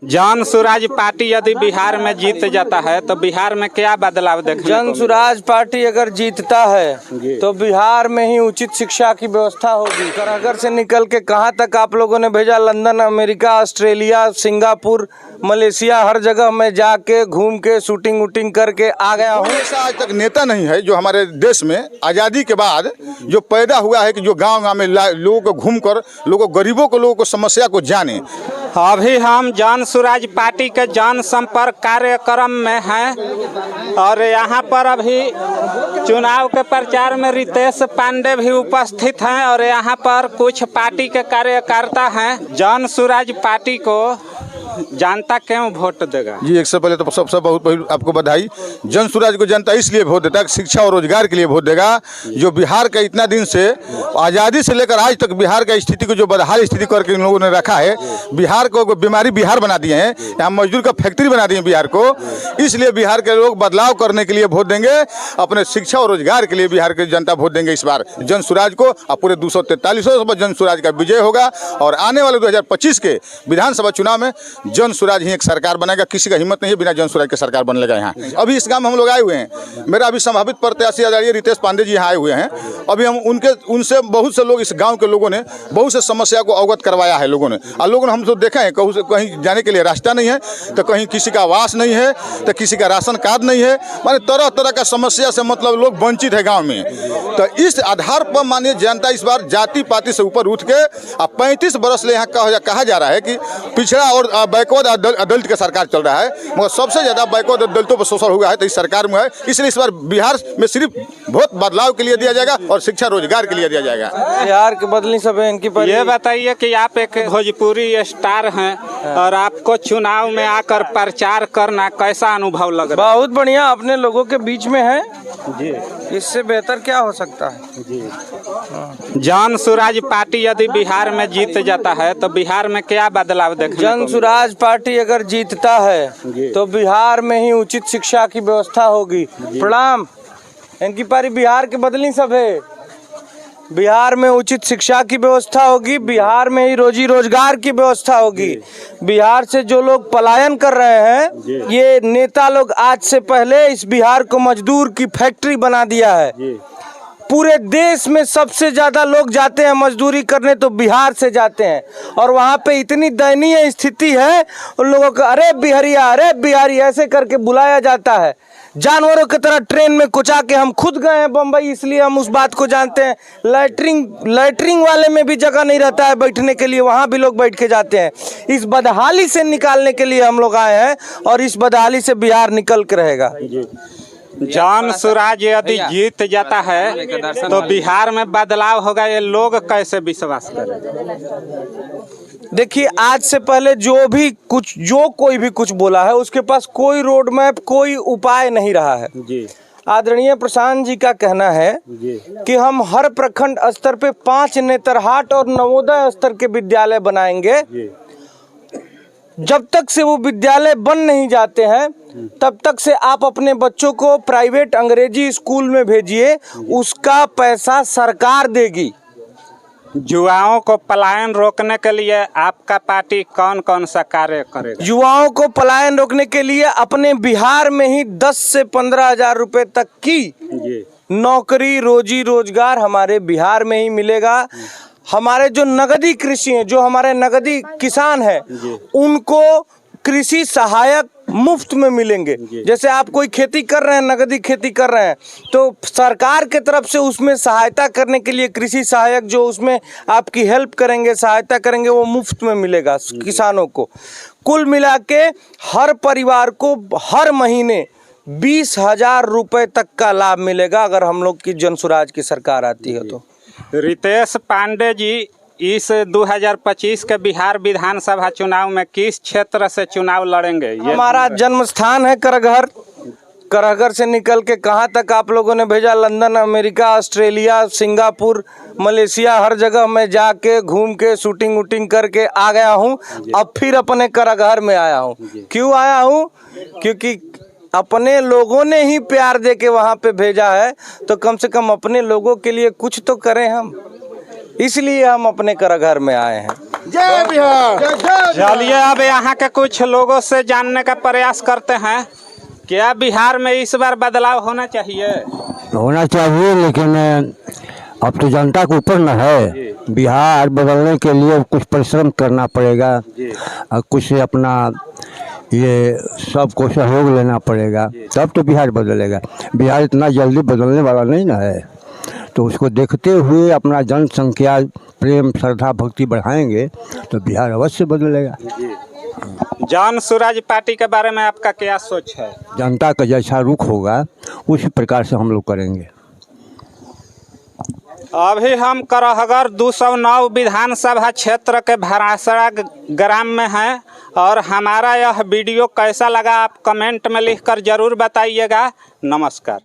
Jan Suraaj party यदि बिहार में जीत जाता है तो बिहार में क्या बदलाव देखने जन सुराज पार्टी अगर जीतता है तो बिहार में ही उचित शिक्षा की व्यवस्था होगी। करागर से निकल के कहाँ तक आप लोगों ने भेजा? London, America, Australia, Singapore, Malaysia, हर जगह मैं जाके घूम के शूटिंग वूटिंग करके आ गया हूँ। ऐसा आज तक नेता नहीं है जो हमारे देश में आज़ादी के बाद जो पैदा हुआ है कि जो गांव-गांव में लोगों को घूमकर गरीबों को समस्या को जाने। अभी हम जन सुराज पार्टी के जन संपर्क कार्यक्रम में हैं और यहाँ पर अभी चुनाव के प्रचार में रितेश पांडे भी उपस्थित हैं और यहाँ पर कुछ पार्टी के कार्यकर्ता हैं। जन सुराज पार्टी को जनता क्यों वोट देगा? जी, एक से पहले तो सबसे बहुत आपको बधाई। जन सुराज को जनता इसलिए वोट देता है, शिक्षा और रोजगार के लिए वोट देगा। जो बिहार का इतना दिन से आज़ादी से लेकर आज तक बिहार का स्थिति को जो बदहाल स्थिति करके इन लोगों ने रखा है, बिहार को बीमारी बिहार बना दिए हैं, यहाँ मजदूर का फैक्ट्री बना दिए बिहार को। इसलिए बिहार के लोग बदलाव करने के लिए वोट देंगे, अपने शिक्षा और रोजगार के लिए बिहार की जनता वोट देंगे इस बार जन सुराज को। और पूरे 243 जन सुराज का विजय होगा और आने वाले 2025 के विधानसभा चुनाव में जन सुराज ही एक सरकार बनेगा। किसी का हिम्मत नहीं है बिना जन सुराज के सरकार बन लेगा। यहाँ अभी इस गांव में हम लोग आए हुए हैं, मेरा अभी संभावित प्रत्याशी आदरणीय रितेश पांडे जी यहाँ आए हुए हैं। अभी हम उनसे बहुत से लोग, इस गांव के लोगों ने बहुत से समस्या को अवगत करवाया है लोगों ने। और लोगों ने हम तो देखा है कहीं जाने के लिए रास्ता नहीं है, तो कहीं किसी का आवास नहीं है, तो किसी का राशन कार्ड नहीं है, माने तरह तरह का समस्या से मतलब लोग वंचित है गाँव में। तो इस आधार पर माननीय जनता इस बार जाति पाति से ऊपर उठ के 35 वर्ष से यहाँ कहा जा रहा है कि पिछड़ा और बैकवर्ड दलित का सरकार चल रहा है, मगर सबसे ज्यादा बैकवर्ड दलितों पर शोषण हुआ है तो इस सरकार में है। इसलिए इस बार बिहार में सिर्फ वोट बदलाव के लिए दिया जाएगा और शिक्षा रोजगार के लिए दिया जाएगा। बिहार की बदली सब है इनकी। ये बताइए कि आप एक भोजपुरी स्टार हैं और आपको चुनाव में आकर प्रचार करना कैसा अनुभव लग रहा है? बहुत बढ़िया, अपने लोगों के बीच में है जी, इससे बेहतर क्या हो सकता है जी। जन सुराज पार्टी यदि बिहार में जीत जाता है तो बिहार में क्या बदलाव देखने? जन सुराज पार्टी अगर जीतता है तो बिहार में ही उचित शिक्षा की व्यवस्था होगी। प्रणाम। इनकी पारी बिहार के बदली सब है। बिहार में उचित शिक्षा की व्यवस्था होगी, बिहार में ही रोजी रोजगार की व्यवस्था होगी। बिहार से जो लोग पलायन कर रहे हैं, ये नेता लोग आज से पहले इस बिहार को मजदूर की फैक्ट्री बना दिया है। पूरे देश में सबसे ज्यादा लोग जाते हैं मजदूरी करने तो बिहार से जाते हैं और वहाँ पे इतनी दयनीय स्थिति है उन लोगों को अरे बिहारी ऐसे करके बुलाया जाता है। जानवरों की तरह ट्रेन में कुचा के हम खुद गए हैं बम्बई, इसलिए हम उस बात को जानते हैं। लैटरिंग वाले में भी जगह नहीं रहता है बैठने के लिए, वहाँ भी लोग बैठ के जाते हैं। इस बदहाली से निकालने के लिए हम लोग आए हैं और इस बदहाली से बिहार निकल के रहेगा। जन सुराज यदि जीत जाता है तो बिहार में बदलाव होगा, ये लोग कैसे विश्वास करें? देखिए, आज से पहले कोई भी कुछ बोला है उसके पास कोई रोड मैप, कोई उपाय नहीं रहा है जी। आदरणीय प्रशांत जी का कहना है कि हम हर प्रखंड स्तर पे 5 नेतरहाट और नवोदय स्तर के विद्यालय बनाएंगे। जब तक से वो विद्यालय बन नहीं जाते हैं तब तक से आप अपने बच्चों को प्राइवेट अंग्रेजी स्कूल में भेजिए, उसका पैसा सरकार देगी। युवाओं को पलायन रोकने के लिए आपका पार्टी कौन कौन सा कार्य करेगा? युवाओं को पलायन रोकने के लिए अपने बिहार में ही 10 से 15 हजार रुपए तक की नौकरी, रोजी रोजगार हमारे बिहार में ही मिलेगा। हमारे जो नगदी कृषि हैं, जो हमारे नगदी किसान हैं, उनको कृषि सहायक मुफ्त में मिलेंगे। जैसे आप कोई खेती कर रहे हैं, नगदी खेती कर रहे हैं, तो सरकार के तरफ से उसमें सहायता करने के लिए कृषि सहायक जो उसमें आपकी हेल्प करेंगे, सहायता करेंगे, वो मुफ्त में मिलेगा किसानों को। कुल मिला के हर परिवार को हर महीने 20,000 रुपए तक का लाभ मिलेगा अगर हम लोग की जन सुराज की सरकार आती है तो। रितेश पांडे जी, इस 2025 के बिहार विधानसभा चुनाव में किस क्षेत्र से चुनाव लड़ेंगे? हमारा जन्म स्थान है करहगर से निकल के कहाँ तक आप लोगों ने भेजा? London, America, Australia, Singapore, Malaysia, हर जगह मैं जाके घूम के शूटिंग वूटिंग करके आ गया हूँ। अब फिर अपने करहगर में आया हूँ। क्यों आया हूँ? क्योंकि अपने लोगों ने ही प्यार दे के वहाँ पे भेजा है, तो कम से कम अपने लोगों के लिए कुछ तो करें हम, इसलिए हम अपने करहगर में आए हैं। जय बिहार। चलिए अब यहाँ के कुछ लोगों से जानने का प्रयास करते हैं, क्या बिहार में इस बार बदलाव होना चाहिए? होना चाहिए, लेकिन अब तो जनता के ऊपर न है। बिहार बदलने के लिए कुछ परिश्रम करना पड़ेगा और कुछ अपना ये सबको सहयोग लेना पड़ेगा, तब तो बिहार बदलेगा। बिहार इतना जल्दी बदलने वाला नहीं ना है, तो उसको देखते हुए अपना जनसंख्या प्रेम श्रद्धा भक्ति बढ़ाएंगे तो बिहार अवश्य बदलेगा। जन स्वराज पार्टी के बारे में आपका क्या सोच है? जनता का जैसा रुख होगा उसी प्रकार से हम लोग करेंगे। अभी हम करहगर 209 विधानसभा क्षेत्र के भरासरा ग्राम में हैं और हमारा यह वीडियो कैसा लगा आप कमेंट में लिखकर ज़रूर बताइएगा। नमस्कार।